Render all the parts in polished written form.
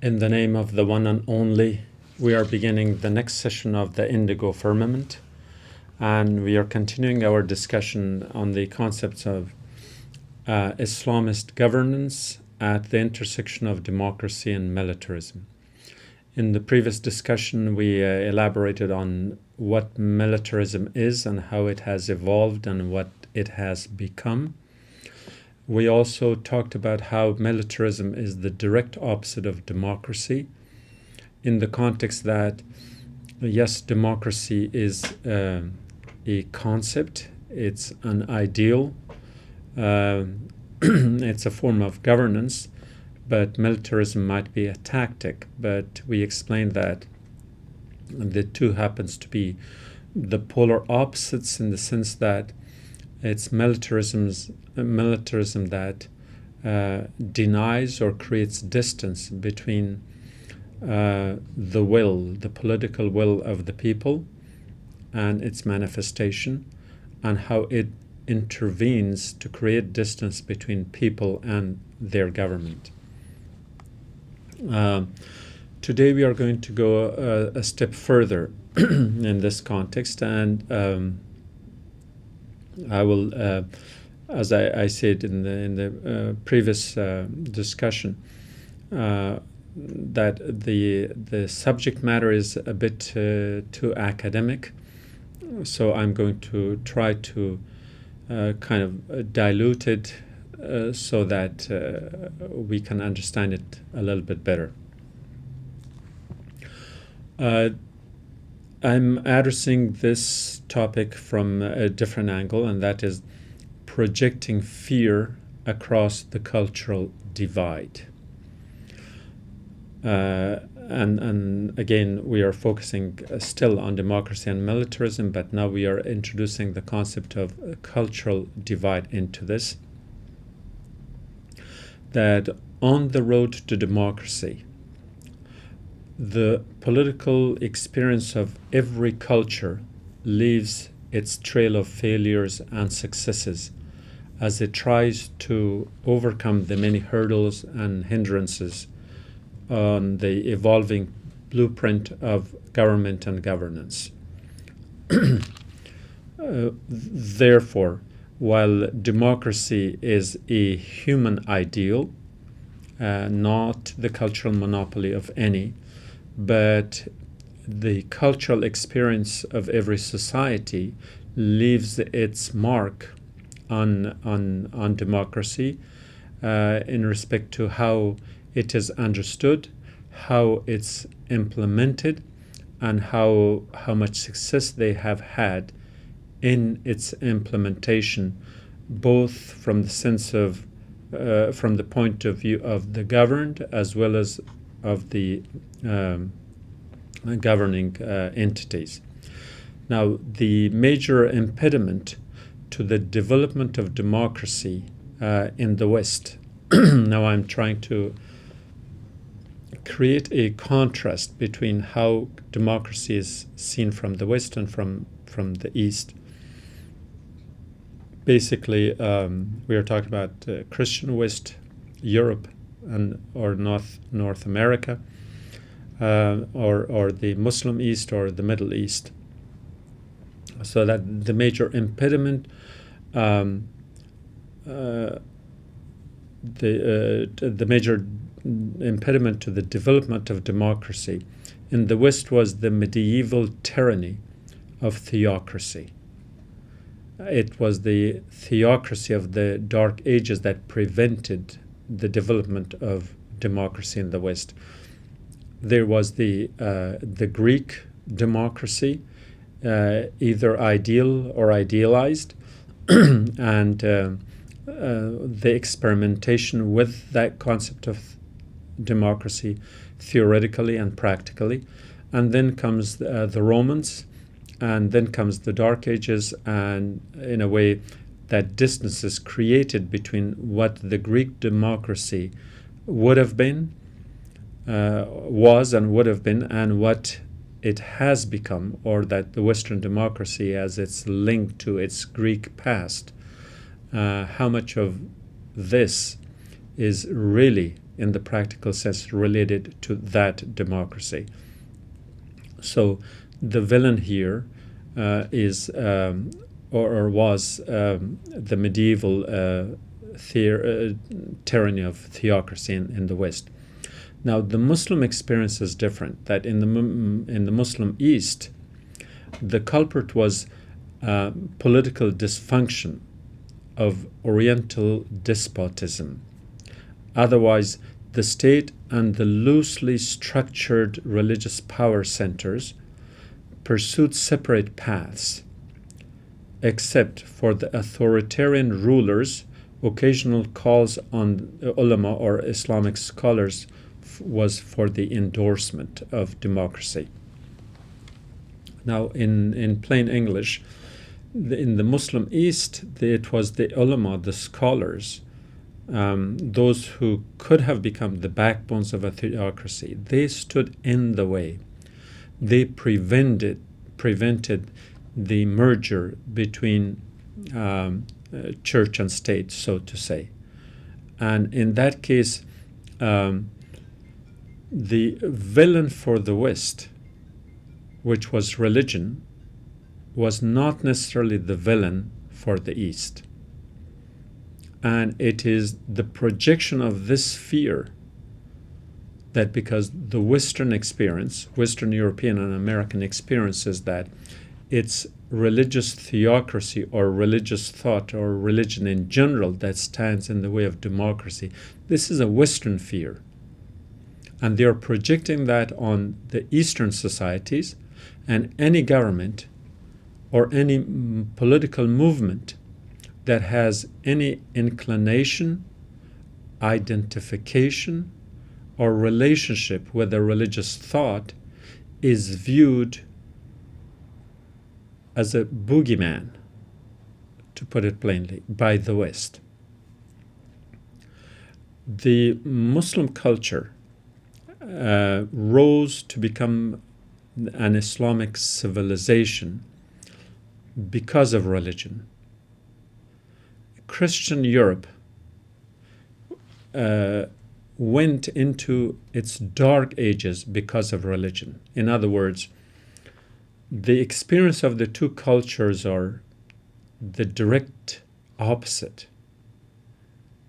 In the name of the one and only, we are beginning the next session of the Indigo Firmament, and we are continuing our discussion on the concepts of Islamist governance at the intersection of democracy and militarism. In the previous discussion, we elaborated on what militarism is and how it has evolved and what it has become. We also talked about how militarism is the direct opposite of democracy, in the context that, yes, democracy is a concept, it's an ideal, it's a form of governance, but militarism might be a tactic. But we explained that the two happens to be the polar opposites, in the sense that it's militarism that denies or creates distance between the political will of the people and its manifestation, and how it intervenes to create distance between people and their government. Today we are going to go a step further in this context, and I will, as I said in the previous discussion, that the subject matter is a bit too academic, so I'm going to try to kind of dilute it so that we can understand it a little bit better. I'm addressing this topic from a different angle, and that is projecting fear across the cultural divide. And again, we are focusing still on democracy and militarism, but now we are introducing the concept of a cultural divide into this. That on the road to democracy, the political experience of every culture leaves its trail of failures and successes as it tries to overcome the many hurdles and hindrances on the evolving blueprint of government and governance. Therefore, while democracy is a human ideal, not the cultural monopoly of any, but the cultural experience of every society leaves its mark on democracy in respect to how it is understood, how it's implemented, and how much success they have had in its implementation, both from the sense of from the point of view of the governed as well as of the governing entities. Now, the major impediment to the development of democracy in the West, now I'm trying to create a contrast between how democracy is seen from the West and from the East. Basically, we are talking about Christian West, Europe, or North America, or the Muslim East or the Middle East. So that the major impediment, the major impediment to the development of democracy in the West was the medieval tyranny of theocracy. It was the theocracy of the Dark Ages that prevented the development of democracy in the West. There was the Greek democracy, either ideal or idealized, and the experimentation with that concept of democracy theoretically and practically. And then comes the Romans, and then comes the Dark Ages, and in a way that distance is created between what the Greek democracy would have been, was and would have been, and what it has become, or that the Western democracy as it's linked to its Greek past. How much of this is really in the practical sense related to that democracy. So the villain here is or was the medieval tyranny of theocracy in the West. Now, the Muslim experience is different. That in the Muslim East, the culprit was political dysfunction of Oriental despotism. Otherwise, the state and the loosely structured religious power centers pursued separate paths, except for the authoritarian rulers. Occasional calls on ulama or Islamic scholars was for the endorsement of democracy. Now, in plain English, in the Muslim East, it was the ulama, the scholars, those who could have become the backbones of a theocracy. They stood in the way. They prevented the merger between church and state, so to say. And in that case, the villain for the West, which was religion, was not necessarily the villain for the East. And it is the projection of this fear that, because the Western experience, Western European and American experience, is that it's religious theocracy or religious thought or religion in general that stands in the way of democracy. This is a Western fear. And they are projecting that on the Eastern societies, and any government or any political movement that has any inclination, identification, or relationship with a religious thought is viewed as a boogeyman, to put it plainly, by the West. The Muslim culture rose to become an Islamic civilization because of religion. Christian Europe went into its dark ages because of religion. In other words, the experience of the two cultures are the direct opposite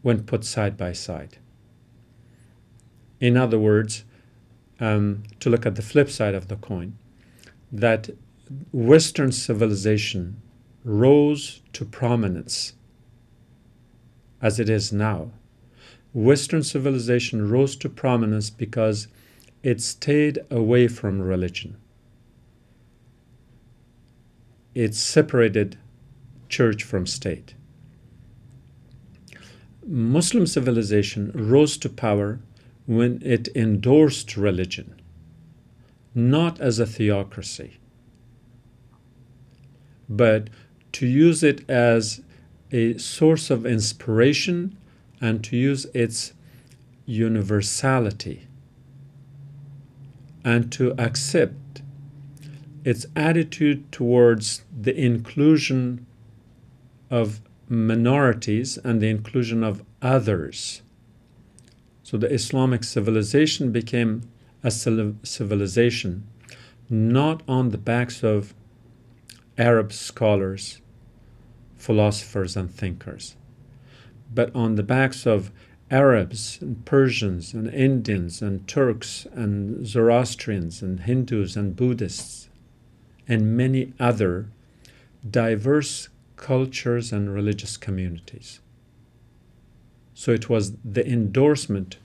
when put side by side. In other words, to look at the flip side of the coin, that Western civilization rose to prominence as it is now. Western civilization rose to prominence because it stayed away from religion. It separated church from state. Muslim civilization rose to power when it endorsed religion, not as a theocracy, but to use it as a source of inspiration and to use its universality and to accept its attitude towards the inclusion of minorities and the inclusion of others. So the Islamic civilization became a civilization not on the backs of Arab scholars, philosophers, and thinkers, but on the backs of Arabs and Persians and Indians and Turks and Zoroastrians and Hindus and Buddhists and many other diverse cultures and religious communities. So it was the endorsement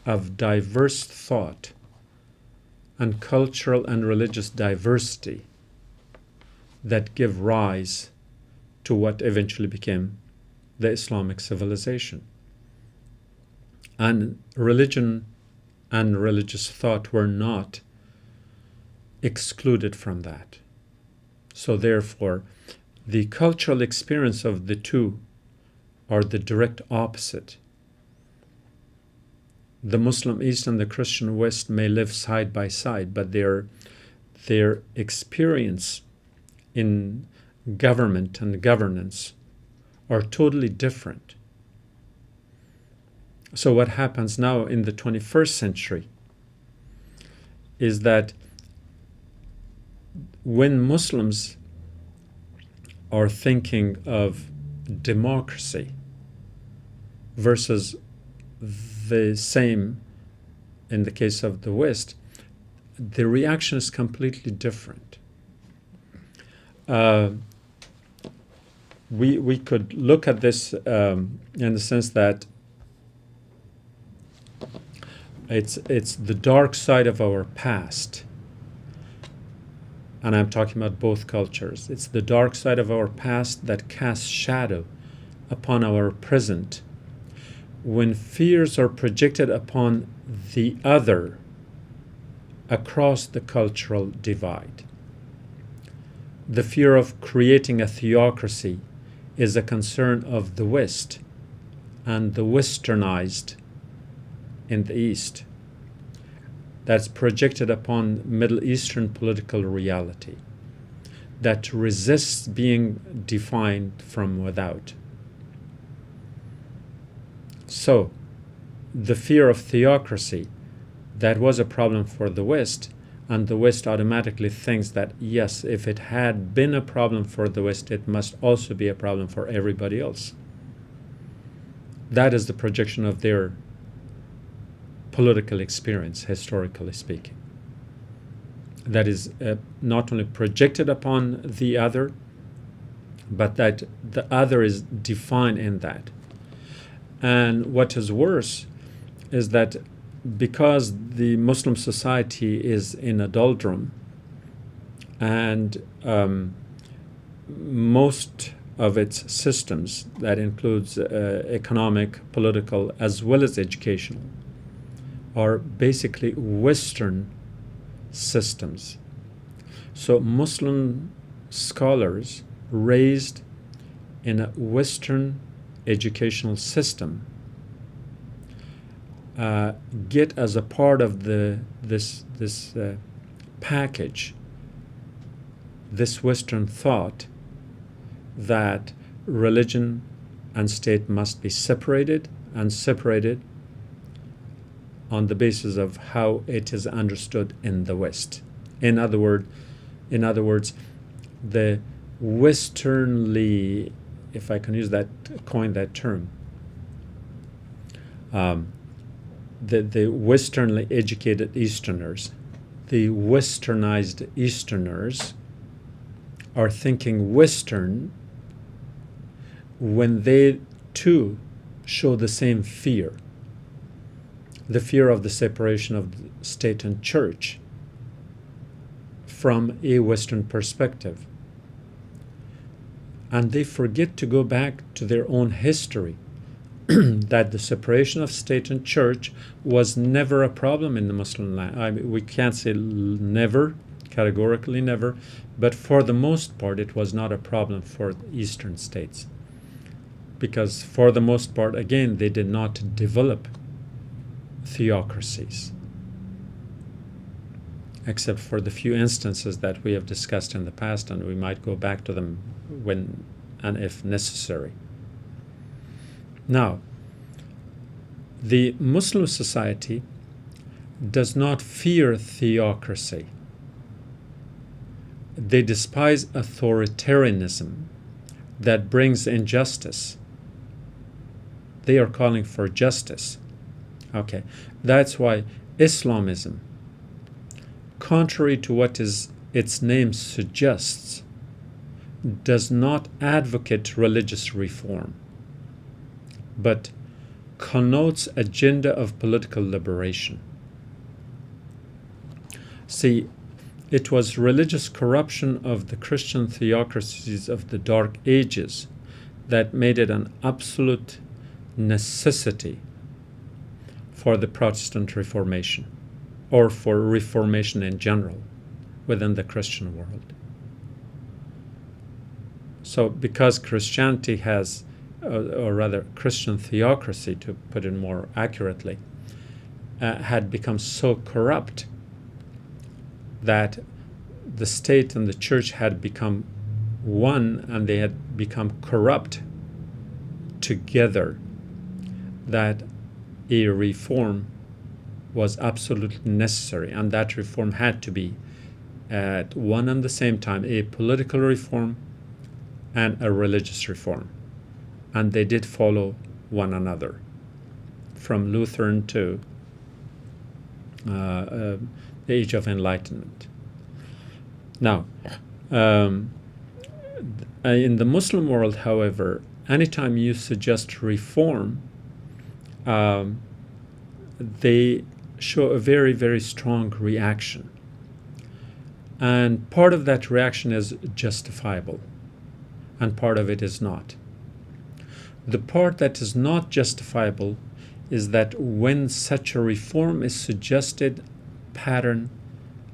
of diverse thought and cultural and religious diversity that give rise to what eventually became the Islamic civilization. And religion and religious thought were not excluded from that. So therefore, the cultural experience of the two are the direct opposite. The Muslim East and the Christian West may live side by side, but their experience in government and governance are totally different. So what happens now in the 21st century is that when Muslims are thinking of democracy versus the same in the case of the West, the reaction is completely different. We could look at this in the sense that it's the dark side of our past. And I'm talking about both cultures. It's the dark side of our past that casts shadow upon our present. When fears are projected upon the other across the cultural divide. The fear of creating a theocracy is a concern of the West and the westernized in the East. That's projected upon Middle Eastern political reality that resists being defined from without. So, the fear of theocracy, that was a problem for the West, and the West automatically thinks that, yes, if it had been a problem for the West, it must also be a problem for everybody else. That is the projection of their political experience, historically speaking. That is not only projected upon the other, but that the other is defined in that. And what is worse is that because the Muslim society is in a doldrum, and most of its systems, that includes economic, political, as well as educational, are basically Western systems. So Muslim scholars raised in a Western educational system get as a part of this package, this Western thought that religion and state must be separated, and separated on the basis of how it is understood in the West. In other words, the Westernly, if I can use that, coin that term, the Westernly educated Easterners, the Westernized Easterners are thinking Western when they too show the same fear. The fear of the separation of the state and church from a Western perspective. And they forget to go back to their own history, that the separation of state and church was never a problem in the Muslim land. We can't say never, categorically never, but for the most part it was not a problem for the Eastern states. Because for the most part, again, they did not develop theocracies, except for the few instances that we have discussed in the past, and we might go back to them when and if necessary. Now, the Muslim society does not fear theocracy. They despise authoritarianism that brings injustice. They are calling for justice. Okay, that's why Islamism, contrary to what its name suggests, does not advocate religious reform, but connotes agenda of political liberation. See, it was religious corruption of the Christian theocracies of the Dark Ages that made it an absolute necessity for the Protestant Reformation, or for Reformation in general within the Christian world. So because Christianity has, or rather Christian theocracy, to put it more accurately, had become so corrupt that the state and the church had become one, and they had become corrupt together, that a reform was absolutely necessary, and that reform had to be at one and the same time a political reform and a religious reform. And they did follow one another from Lutheran to the Age of Enlightenment. Now, in the Muslim world, however, anytime you suggest reform, they show a very, very strong reaction. And part of that reaction is justifiable, and part of it is not. The part that is not justifiable is that when such a reform is suggested, pattern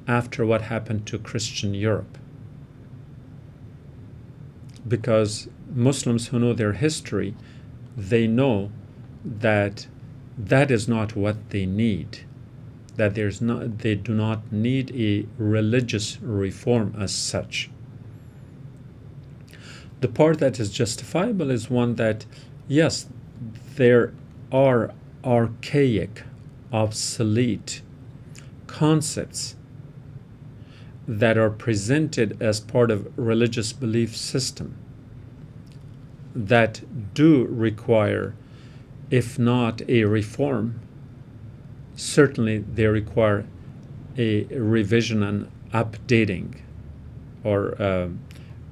after what happened to Christian Europe. Because Muslims who know their history, they know that that is not what they need. That they do not need a religious reform as such. The part that is justifiable is one that, yes, there are archaic, obsolete concepts that are presented as part of religious belief system that do require, if not a reform, certainly they require a revision and updating or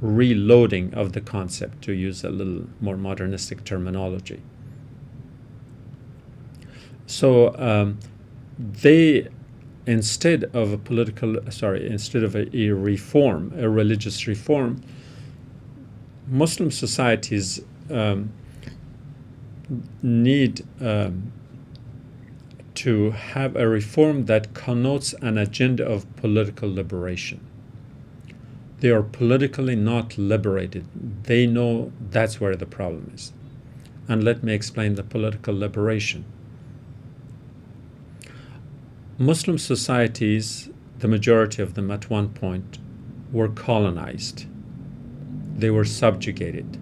reloading of the concept, to use a little more modernistic terminology. So they, instead of a reform, a religious reform, Muslim societies need to have a reform that connotes an agenda of political liberation. They are politically not liberated. They know that's where the problem is. And let me explain the political liberation. Muslim societies, the majority of them at one point, were colonized. They were subjugated.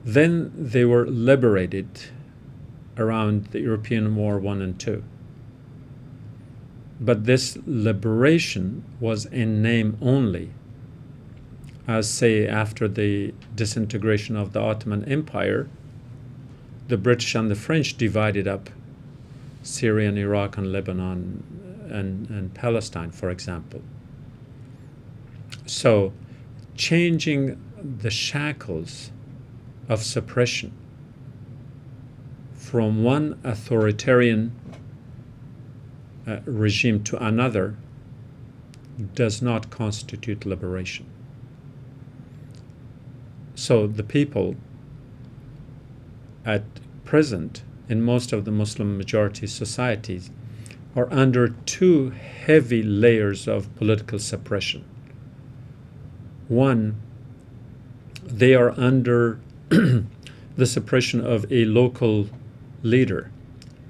Then they were liberated around the European War I and II. But this liberation was in name only, as say after the disintegration of the Ottoman Empire, the British and the French divided up Syria and Iraq and Lebanon and Palestine, for example. So changing the shackles of suppression from one authoritarian regime to another does not constitute liberation. So the people at present in most of the Muslim majority societies are under two heavy layers of political suppression. One, they are under the suppression of a local leader,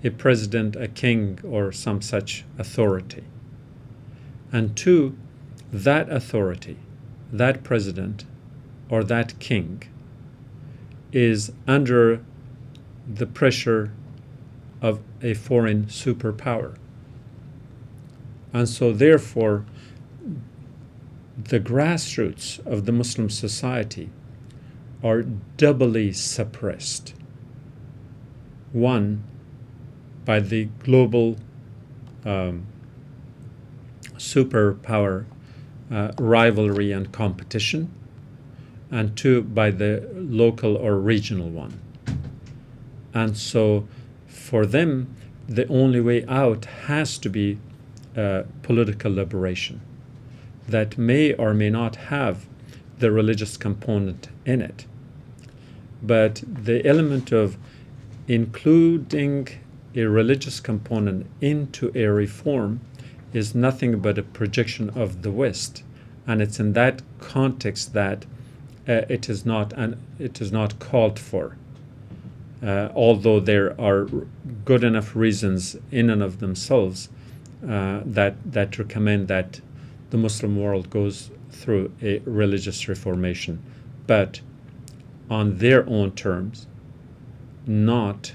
a president, a king, or some such authority. And two, that authority, that president, or that king is under the pressure of a foreign superpower. And so therefore, the grassroots of the Muslim society are doubly suppressed. One, by the global superpower rivalry and competition, and two, by the local or regional one. And so for them, the only way out has to be political liberation that may or may not have the religious component in it. But the element of including a religious component into a reform is nothing but a projection of the West. And it's in that context that it is not called for. Although there are good enough reasons in and of themselves that recommend that the Muslim world goes through a religious reformation, but on their own terms, not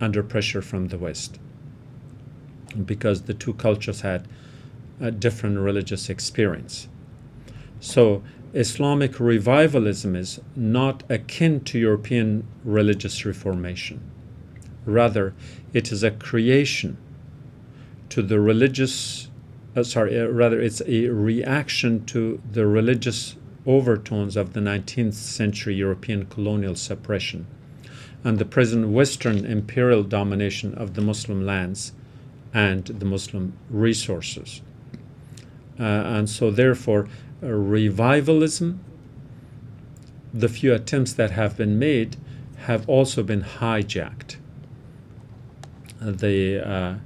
under pressure from the West, because the two cultures had a different religious experience. So Islamic revivalism is not akin to European religious reformation. Rather, it is a creation to the religious, rather it's a reaction to the religious overtones of the 19th century European colonial suppression and the present Western imperial domination of the Muslim lands and the Muslim resources. And so therefore, revivalism, the few attempts that have been made, have also been hijacked. The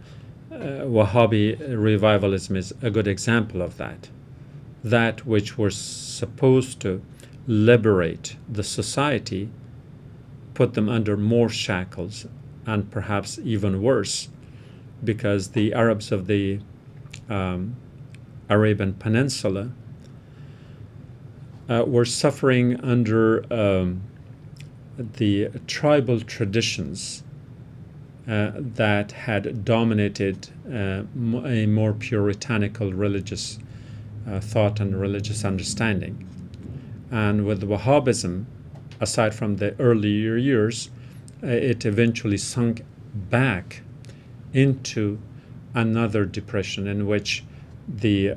Wahhabi revivalism is a good example of that. That which was supposed to liberate the society put them under more shackles, and perhaps even worse, because the Arabs of the Arabian Peninsula were suffering under the tribal traditions that had dominated a more puritanical religious thought and religious understanding. And with Wahhabism, aside from the earlier years, it eventually sunk back into another depression in which the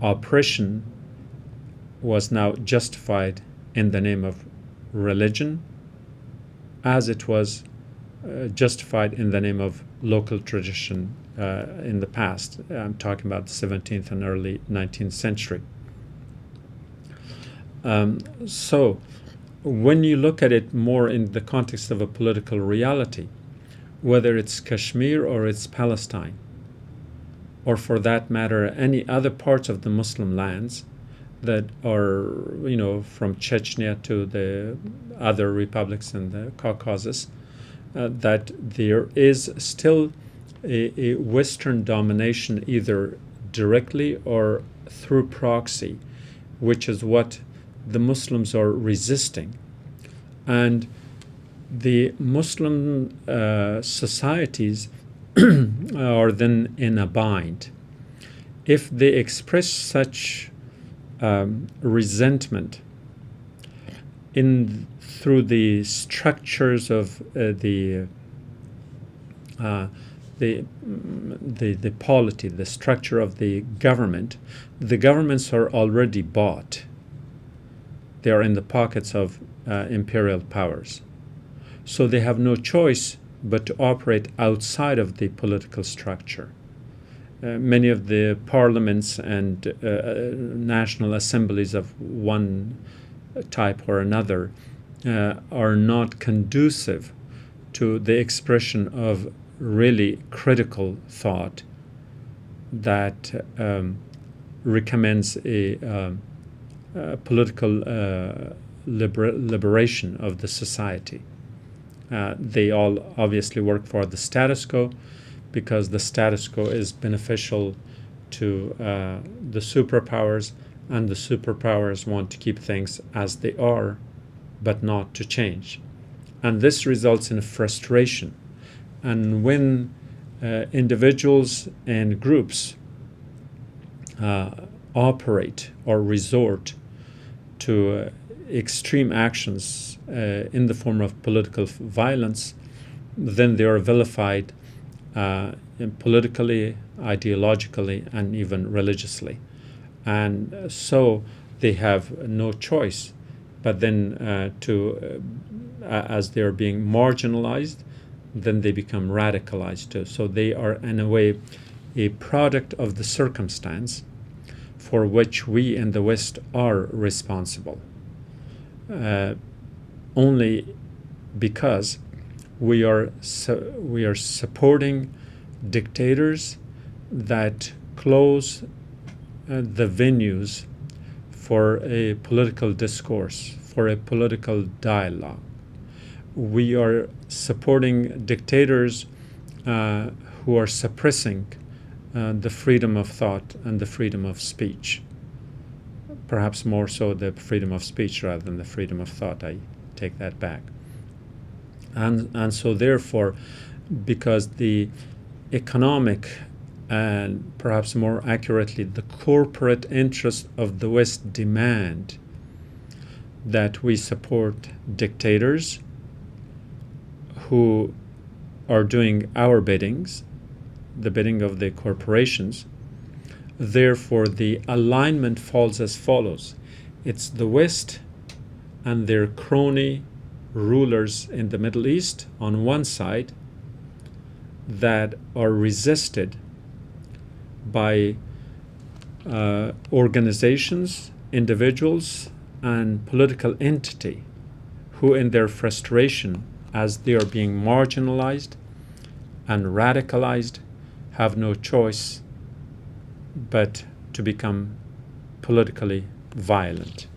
oppression was now justified in the name of religion, as it was justified in the name of local tradition in the past. I'm talking about the 17th and early 19th century. So when you look at it more in the context of a political reality, whether it's Kashmir or it's Palestine, or for that matter any other parts of the Muslim lands that are, from Chechnya to the other republics in the Caucasus, that there is still a Western domination, either directly or through proxy, which is what the Muslims are resisting. And the Muslim societies are then in a bind. If they express such resentment through the structures of the polity, the structure of the governments are already bought. They are in the pockets of imperial powers. So they have no choice but to operate outside of the political structure. Many of the parliaments and national assemblies of one type or another are not conducive to the expression of really critical thought that recommends a political liberation of the society. They all obviously work for the status quo, because the status quo is beneficial to the superpowers, and the superpowers want to keep things as they are, but not to change. And this results in frustration. And when individuals and groups operate or resort to extreme actions in the form of political violence, then they are vilified politically, ideologically, and even religiously. And so they have no choice but then as they're being marginalized, then they become radicalized too. So they are, in a way, a product of the circumstance for which we in the West are responsible. Only because we are supporting dictators that close the venues for a political discourse, for a political dialogue. We are supporting dictators who are suppressing the freedom of thought and the freedom of speech. Perhaps more so the freedom of speech rather than the freedom of thought. I take that back. And so therefore, because the economic and perhaps more accurately the corporate interests of the West demand that we support dictators who are doing our biddings, the bidding of the corporations. Therefore, the alignment falls as follows. It's the West and their crony rulers in the Middle East on one side that are resisted by organizations, individuals, and political entity who, in their frustration as they are being marginalized and radicalized, have no choice but to become politically violent.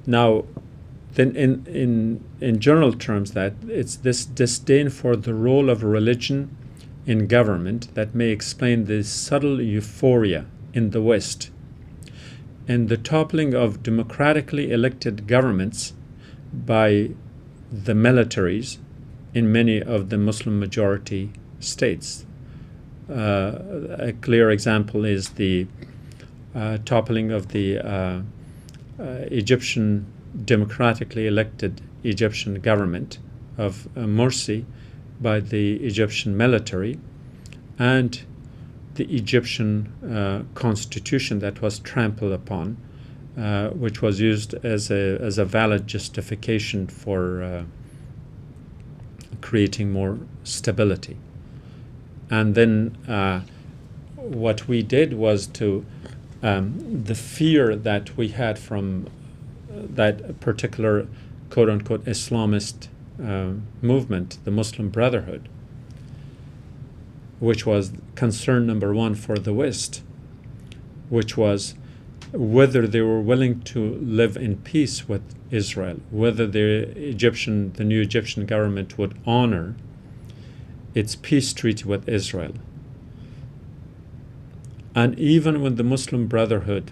Now, then in general terms, that it's this disdain for the role of religion in government that may explain the subtle euphoria in the West and the toppling of democratically elected governments by the militaries in many of the Muslim majority states. A clear example is the toppling of the Egyptian democratically elected Egyptian government of Morsi by the Egyptian military, and the Egyptian constitution that was trampled upon, which was used as a valid justification for creating more stability. And then what we did was to the fear that we had from that particular quote-unquote Islamist movement, the Muslim Brotherhood, which was concern number one for the West, which was whether they were willing to live in peace with Israel, whether the new Egyptian government would honor its peace treaty with Israel. And even when the Muslim Brotherhood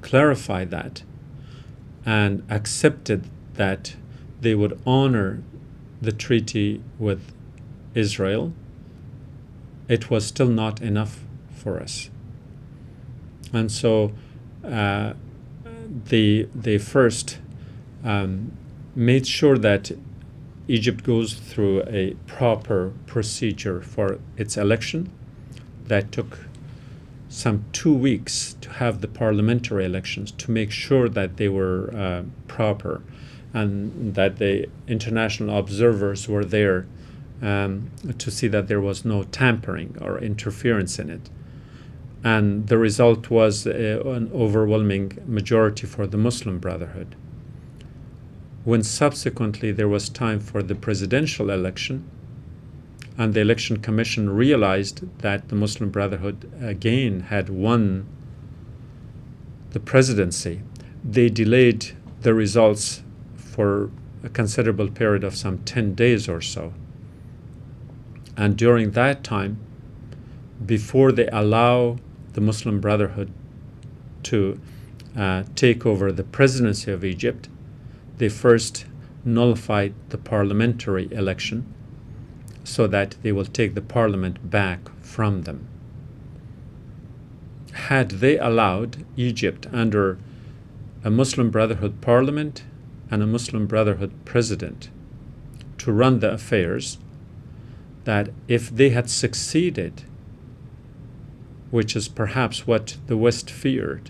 clarified that and accepted that they would honor the treaty with Israel, it was still not enough for us. And so they first made sure that Egypt goes through a proper procedure for its election. That took some 2 weeks to have the parliamentary elections, to make sure that they were proper and that the international observers were there to see that there was no tampering or interference in it. And the result was an overwhelming majority for the Muslim Brotherhood. When subsequently there was time for the presidential election, and the election commission realized that the Muslim Brotherhood again had won the presidency, they delayed the results for a considerable period of some 10 days or so. And during that time, before they allow the Muslim Brotherhood to take over the presidency of Egypt, they first nullified the parliamentary election so that they will take the parliament back from them. Had they allowed Egypt under a Muslim Brotherhood parliament and a Muslim Brotherhood president to run the affairs, that if they had succeeded, which is perhaps what the West feared,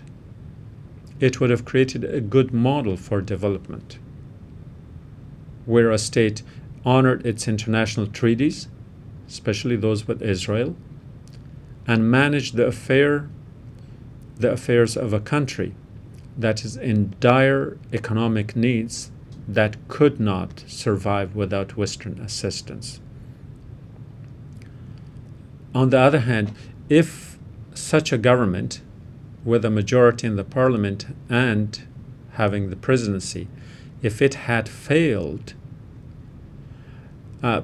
it would have created a good model for development, where a state honored its international treaties, especially those with Israel, and managed the affairs of a country that is in dire economic needs that could not survive without Western assistance. On the other hand, if such a government, with a majority in the parliament and having the presidency, if it had failed,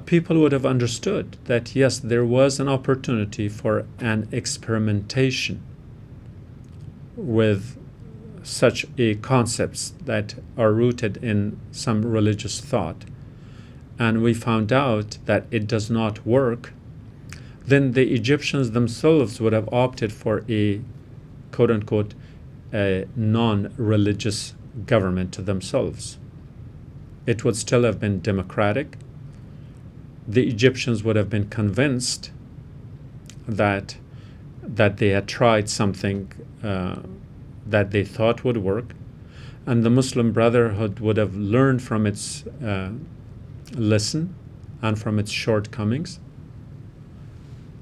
people would have understood that, yes, there was an opportunity for an experimentation with such a concepts that are rooted in some religious thought, and we found out that it does not work, then the Egyptians themselves would have opted for a quote-unquote a non-religious government to themselves. It would still have been democratic. The Egyptians would have been convinced that they had tried something that they thought would work, and the Muslim Brotherhood would have learned from its lesson and from its shortcomings.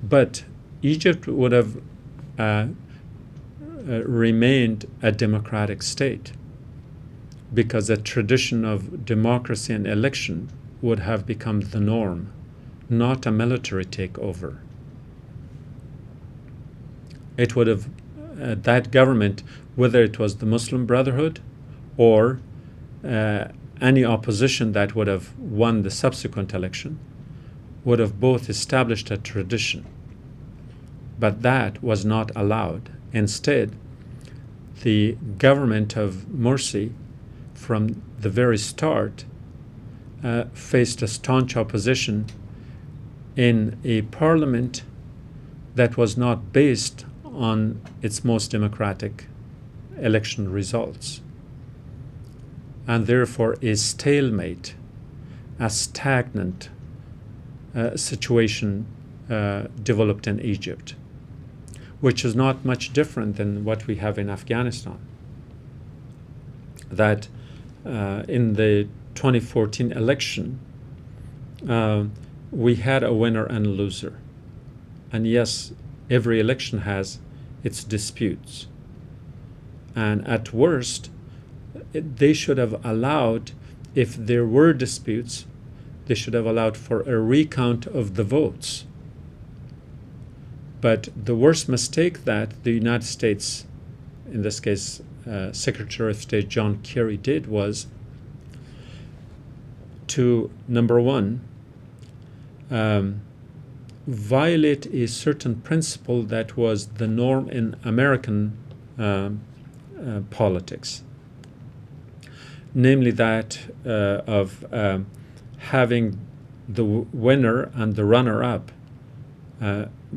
But Egypt would have remained a democratic state, because a tradition of democracy and election would have become the norm, not a military takeover. It would have, that government, whether it was the Muslim Brotherhood or any opposition that would have won the subsequent election, would have both established a tradition. But that was not allowed. Instead, the government of Morsi, from the very start, faced a staunch opposition in a parliament that was not based on its most democratic election results, and therefore a stalemate, a stagnant situation developed in Egypt, which is not much different than what we have in Afghanistan. That in the 2014 election, we had a winner and a loser. And yes, every election has its disputes. And at worst, they should have allowed, if there were disputes, they should have allowed for a recount of the votes. But the worst mistake that the United States, in this case, Secretary of State John Kerry, did was to, number one, violate a certain principle that was the norm in American politics, namely that of having the winner and the runner-up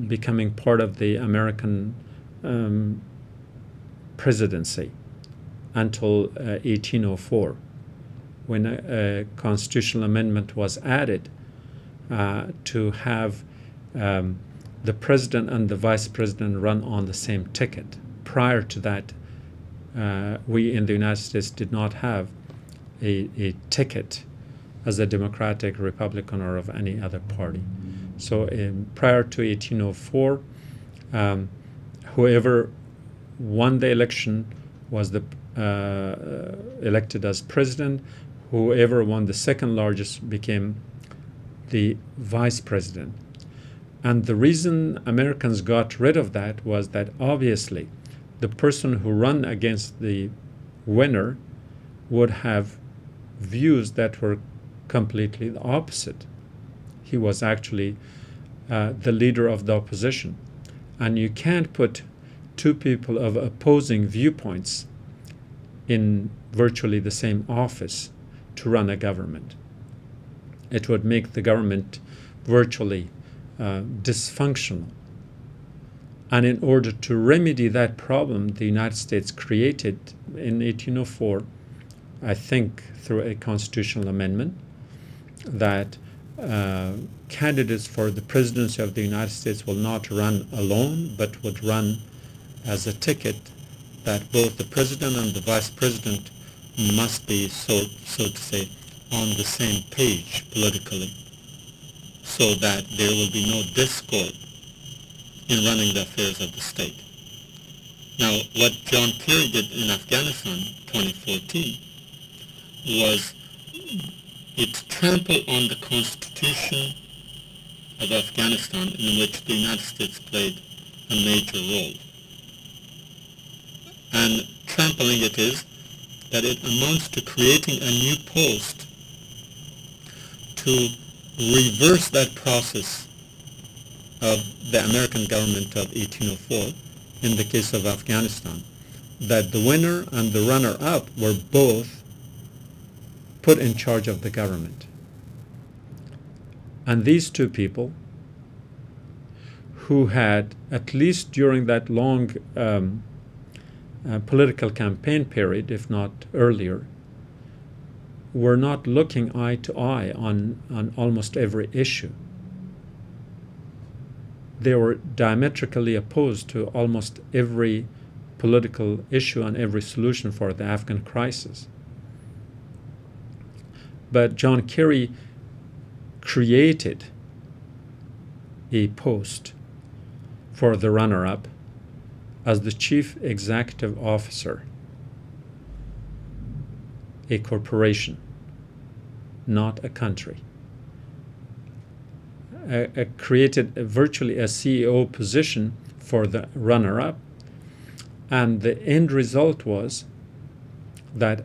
becoming part of the American presidency until 1804, when a constitutional amendment was added to have the president and the vice president run on the same ticket. Prior to that, we in the United States did not have a ticket as a Democratic, Republican, or of any other party. So prior to 1804, whoever won the election was elected as president. Whoever won the second largest became the vice president. And the reason Americans got rid of that was that obviously the person who ran against the winner would have views that were completely the opposite. He was actually the leader of the opposition. And you can't put two people of opposing viewpoints in virtually the same office to run a government. It would make the government virtually dysfunctional. And in order to remedy that problem, the United States created in 1804, I think through a constitutional amendment, that candidates for the presidency of the United States will not run alone, but would run as a ticket, that both the president and the vice president must be, so to say, on the same page politically, so that there will be no discord in running the affairs of the state. Now, what John Kerry did in Afghanistan 2014 was it trampled on the Constitution of Afghanistan, in which the United States played a major role. And trampling it is that it amounts to creating a new post to reverse that process of the American government of 1804 in the case of Afghanistan, that the winner and the runner-up were both put in charge of the government. And these two people, who had, at least during that long political campaign period, if not earlier, were not looking eye to eye on almost every issue. They were diametrically opposed to almost every political issue and every solution for the Afghan crisis. But John Kerry created a post for the runner-up as the chief executive officer, a corporation, not a country. Created virtually a CEO position for the runner-up, and the end result was that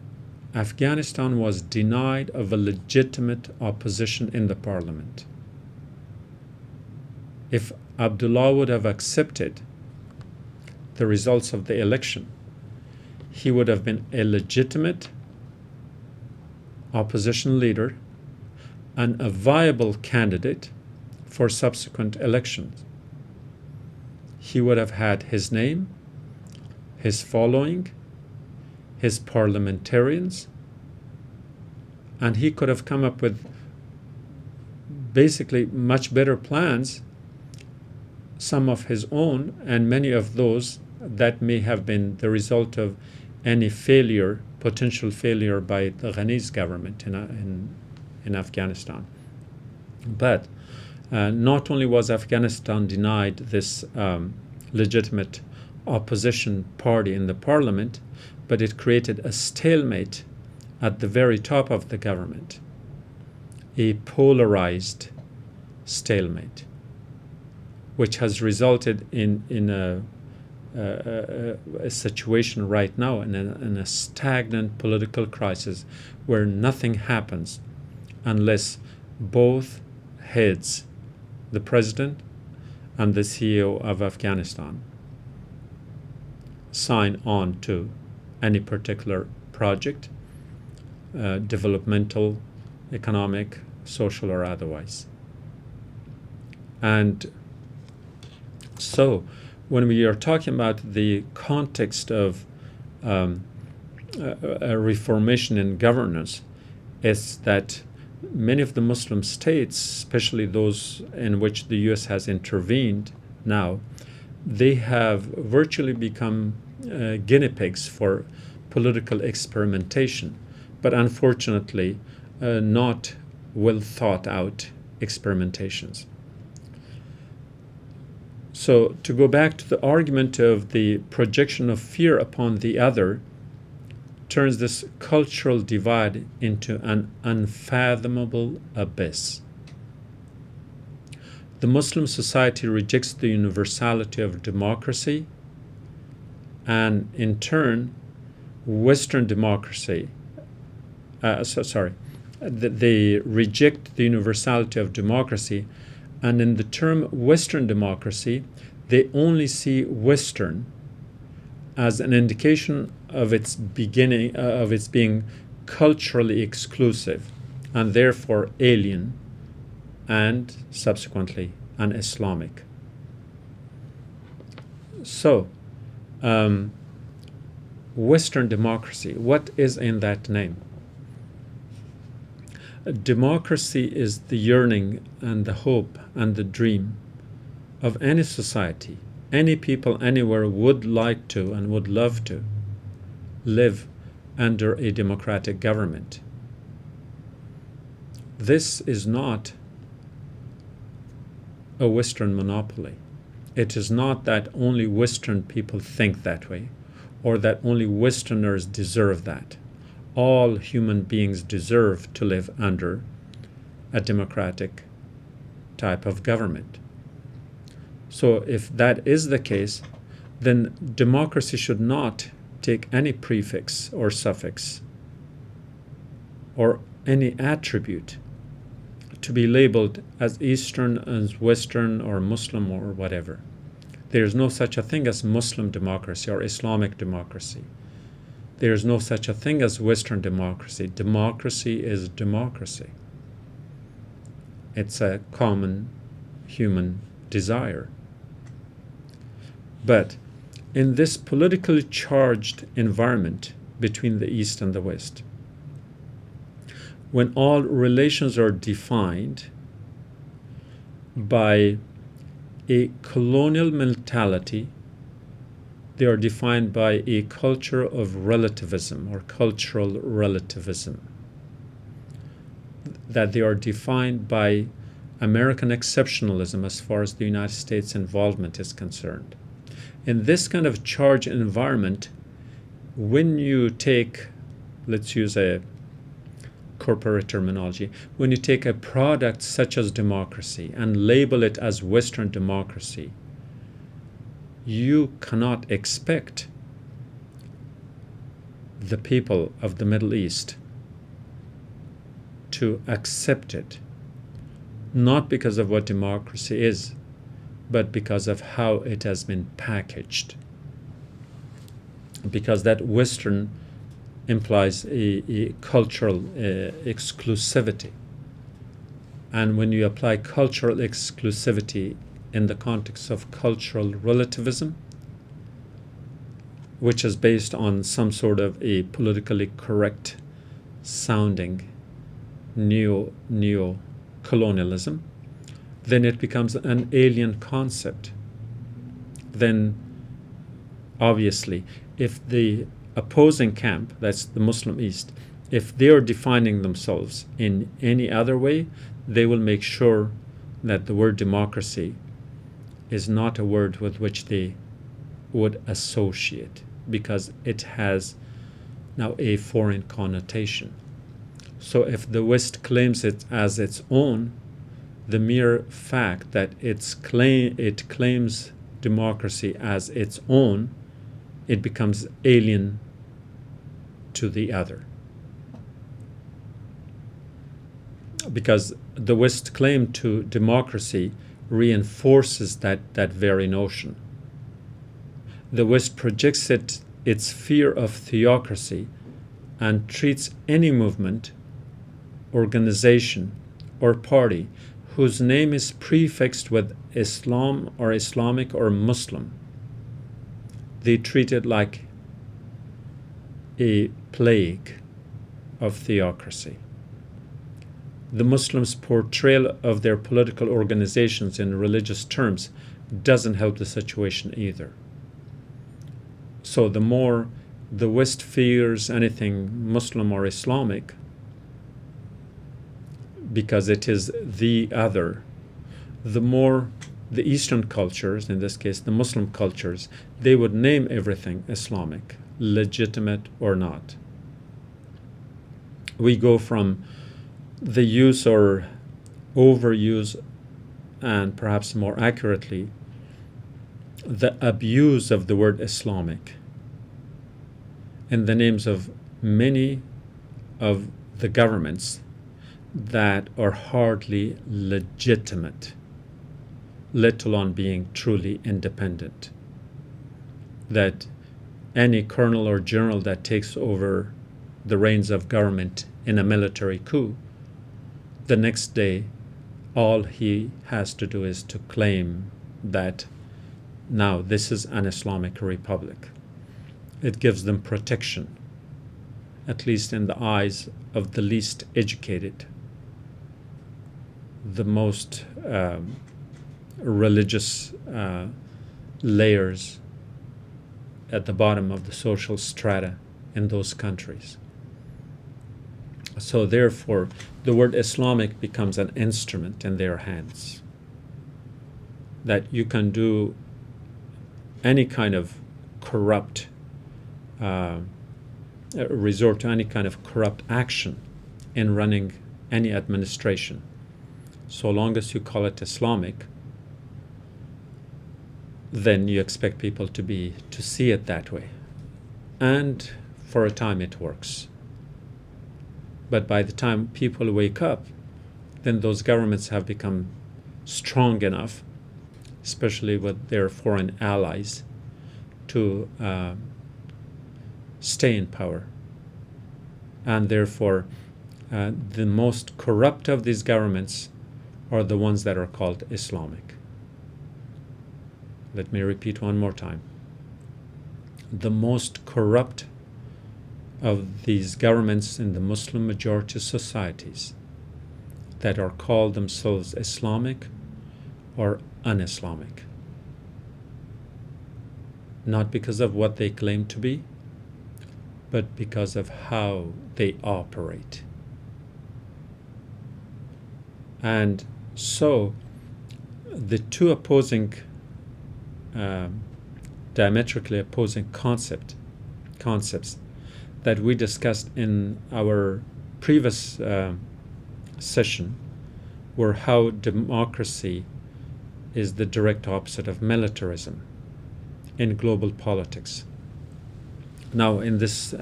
Afghanistan was denied of a legitimate opposition in the parliament. If Abdullah would have accepted the results of the election, he would have been a legitimate opposition leader and a viable candidate for subsequent elections. He would have had his name, his following, his parliamentarians, and he could have come up with basically much better plans, some of his own, and many of those that may have been the result of any failure, potential failure by the Ghani's government in Afghanistan. But not only was Afghanistan denied this legitimate opposition party in the parliament, but it created a stalemate at the very top of the government, a polarized stalemate, which has resulted in a situation right now, in a stagnant political crisis where nothing happens unless both heads, the president and the CEO of Afghanistan, sign on to any particular project, developmental, economic, social, or otherwise. And so when we are talking about the context of a reformation in governance, is that many of the Muslim states, especially those in which the U.S. has intervened now, they have virtually become guinea pigs for political experimentation, but unfortunately not well thought out experimentations. So to go back to the argument of the projection of fear upon the other, turns this cultural divide into an unfathomable abyss. The Muslim society rejects the universality of democracy, and in turn, Western democracy, they reject the universality of democracy, and in the term Western democracy, they only see Western as an indication of its beginning, of its being culturally exclusive, and therefore alien, and subsequently un-Islamic. So, Western democracy, what is in that name? Democracy is the yearning and the hope and the dream of any society. Any people anywhere would like to and would love to live under a democratic government. This is not a Western monopoly. It is not that only Western people think that way, or that only Westerners deserve that. All human beings deserve to live under a democratic type of government. So if that is the case, then democracy should not take any prefix or suffix or any attribute to be labeled as Eastern, as Western, or Muslim, or whatever. There is no such a thing as Muslim democracy or Islamic democracy. There is no such a thing as Western democracy. Democracy is democracy. It's a common human desire. But in this politically charged environment between the East and the West, when all relations are defined by a colonial mentality, they are defined by a culture of relativism or cultural relativism, that they are defined by American exceptionalism as far as the United States involvement is concerned. In this kind of charged environment, when you take, let's use a corporate terminology, when you take a product such as democracy and label it as Western democracy, you cannot expect the people of the Middle East to accept it, not because of what democracy is, but because of how it has been packaged. Because that Western implies a cultural exclusivity. And when you apply cultural exclusivity in the context of cultural relativism, which is based on some sort of a politically correct sounding neo-colonialism, then it becomes an alien concept. Then, obviously, if the opposing camp, that's the Muslim East, if they are defining themselves in any other way, they will make sure that the word democracy is not a word with which they would associate, because it has now a foreign connotation. So if the West claims it as its own, the mere fact that it claims democracy as its own, it becomes alien to the other. Because the West claim to democracy reinforces that very notion. The West projects its fear of theocracy and treats any movement, organization, or party whose name is prefixed with Islam or Islamic or Muslim. They treat it like a plague of theocracy. The Muslims' portrayal of their political organizations in religious terms doesn't help the situation either. So the more the West fears anything Muslim or Islamic, because it is the other, the more the Eastern cultures, in this case the Muslim cultures, they would name everything Islamic, legitimate or not. We go from the use or overuse, and perhaps more accurately, the abuse of the word Islamic in the names of many of the governments that are hardly legitimate, let alone being truly independent. That any colonel or general that takes over the reins of government in a military coup, the next day all he has to do is to claim that now this is an Islamic republic. It gives them protection, at least in the eyes of the least educated, the most religious layers at the bottom of the social strata in those countries. So therefore, the word Islamic becomes an instrument in their hands. That you can do any kind of corrupt, resort to any kind of corrupt action in running any administration. So long as you call it Islamic, then you expect people to see it that way. And for a time it works. But by the time people wake up, then those governments have become strong enough especially with their foreign allies, to stay in power. And therefore, the most corrupt of these governments are the ones that are called Islamic. Let me repeat one more time. The most corrupt of these governments in the Muslim majority societies that are called themselves Islamic or un-Islamic. Not because of what they claim to be, but because of how they operate. And so the two opposing, diametrically opposing concepts that we discussed in our previous session were how democracy is the direct opposite of militarism in global politics. Now, in this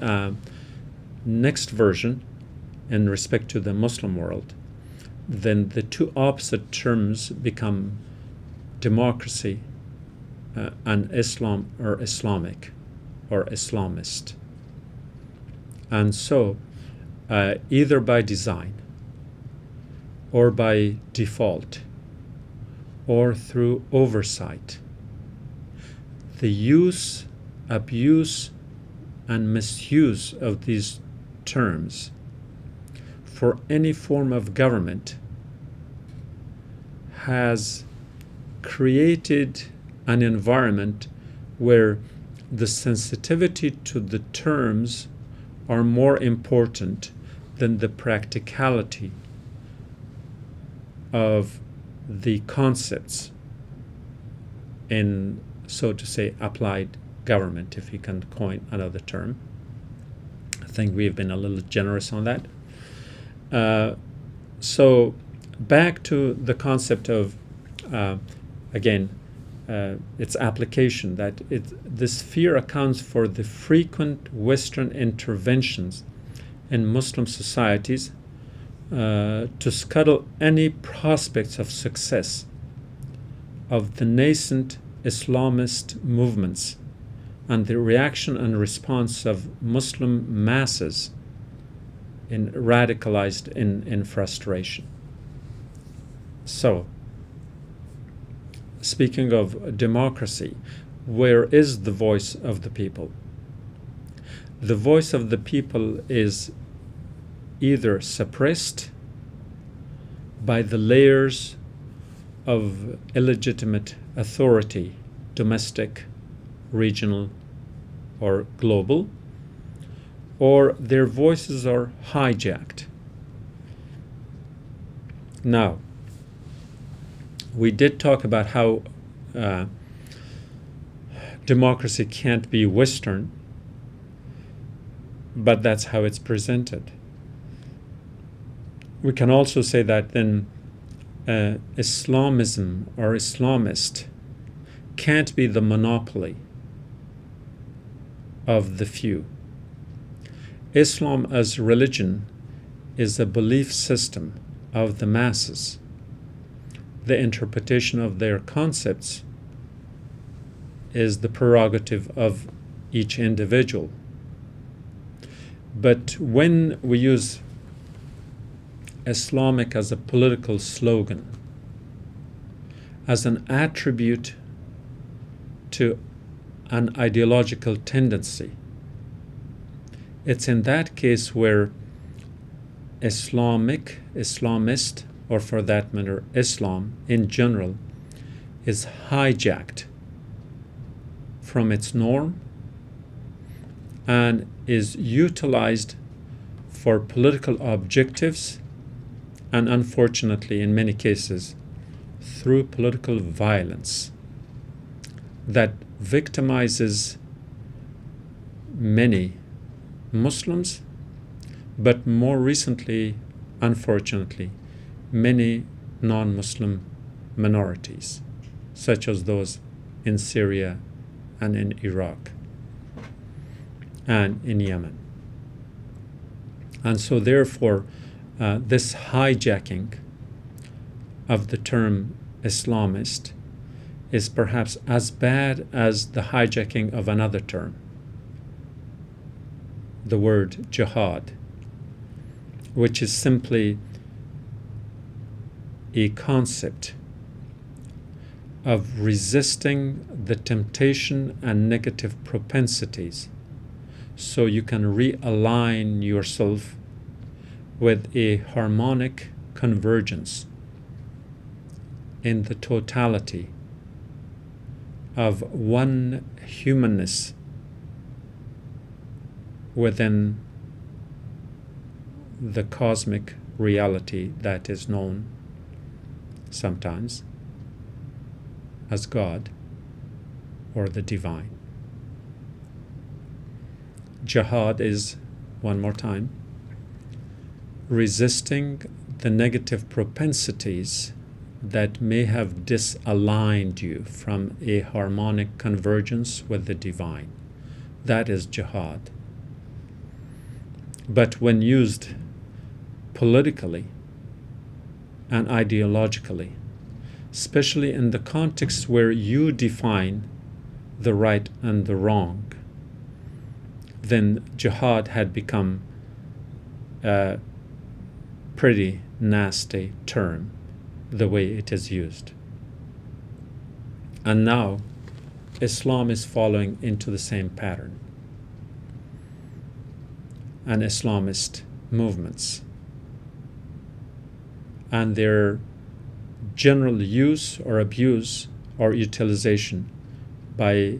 next version, in respect to the Muslim world, then the two opposite terms become democracy and Islam or Islamic or Islamist. And so, either by design or by default or through oversight, the use, abuse, and misuse of these terms for any form of government has created an environment where the sensitivity to the terms are more important than the practicality of the concepts in, so to say, applied government, if you can coin another term. I think we've been a little generous on that. So back to the concept of, its application, that this fear accounts for the frequent Western interventions in Muslim societies to scuttle any prospects of success of the nascent Islamist movements and the reaction and response of Muslim masses radicalized in frustration. So, speaking of democracy, where is the voice of the people? The voice of the people is either suppressed by the layers of illegitimate authority, domestic, regional, or global, or their voices are hijacked. Now, we did talk about how democracy can't be Western, but that's how it's presented. We can also say that then Islamism or Islamist can't be the monopoly of the few. Islam as religion is a belief system of the masses. The interpretation of their concepts is the prerogative of each individual. But when we use Islamic as a political slogan, as an attribute to an ideological tendency, it's in that case where Islamist, or for that matter, Islam in general, is hijacked from its norm and is utilized for political objectives, and unfortunately, in many cases, through political violence that victimizes many Muslims, but more recently, unfortunately, many non-Muslim minorities, such as those in Syria and in Iraq and in Yemen. And so therefore, this hijacking of the term Islamist is perhaps as bad as the hijacking of another term, the word jihad, which is simply a concept of resisting the temptation and negative propensities so you can realign yourself with a harmonic convergence in the totality of one humanness within the cosmic reality that is known sometimes as God or the divine. Jihad is, one more time, resisting the negative propensities that may have disaligned you from a harmonic convergence with the divine. That is jihad. But when used politically and ideologically, especially in the context where you define the right and the wrong, then jihad had become a pretty nasty term, the way it is used. And now Islam is following into the same pattern. And Islamist movements and their general use or abuse or utilization by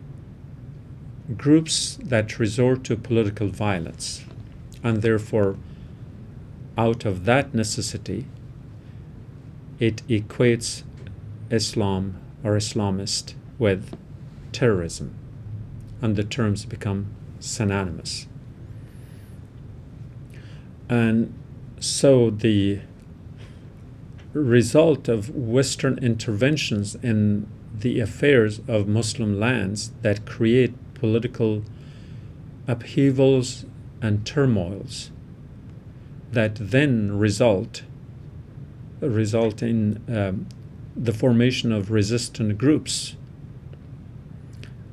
groups that resort to political violence, and therefore out of that necessity it equates Islam or Islamist with terrorism, and the terms become synonymous. And so the result of Western interventions in the affairs of Muslim lands that create political upheavals and turmoils that then result in the formation of resistant groups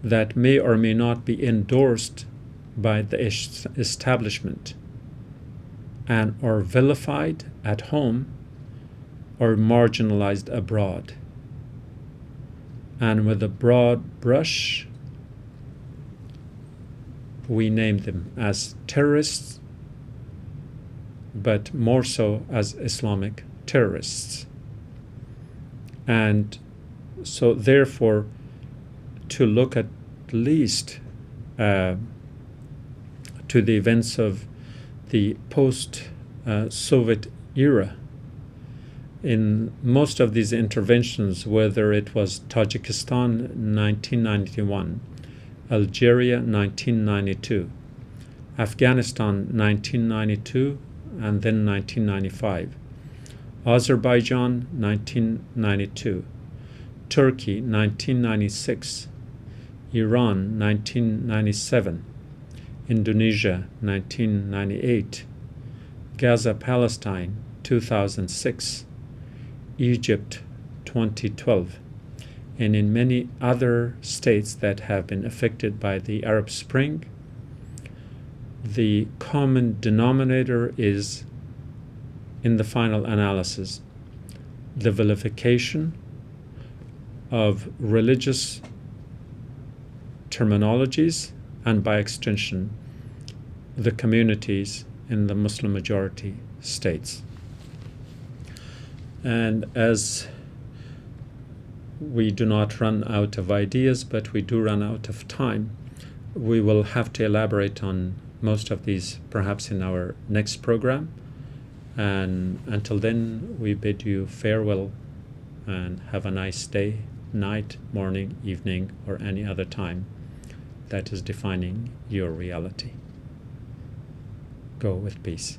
that may or may not be endorsed by the establishment and are vilified at home or marginalized abroad. And with a broad brush, we name them as terrorists, but more so as Islamic terrorists. And so therefore, to look at least to the events of the post-Soviet era, in most of these interventions, whether it was Tajikistan 1991, Algeria 1992, Afghanistan 1992, and then 1995, Azerbaijan 1992, Turkey 1996, Iran 1997, Indonesia 1998, Gaza, Palestine 2006, Egypt 2012, and in many other states that have been affected by the Arab Spring, the common denominator is, in the final analysis, the vilification of religious terminologies and, by extension, the communities in the Muslim majority states. And as we do not run out of ideas, but we do run out of time, we will have to elaborate on most of these perhaps in our next program. And until then, we bid you farewell and have a nice day, night, morning, evening, or any other time that is defining your reality. Go with peace.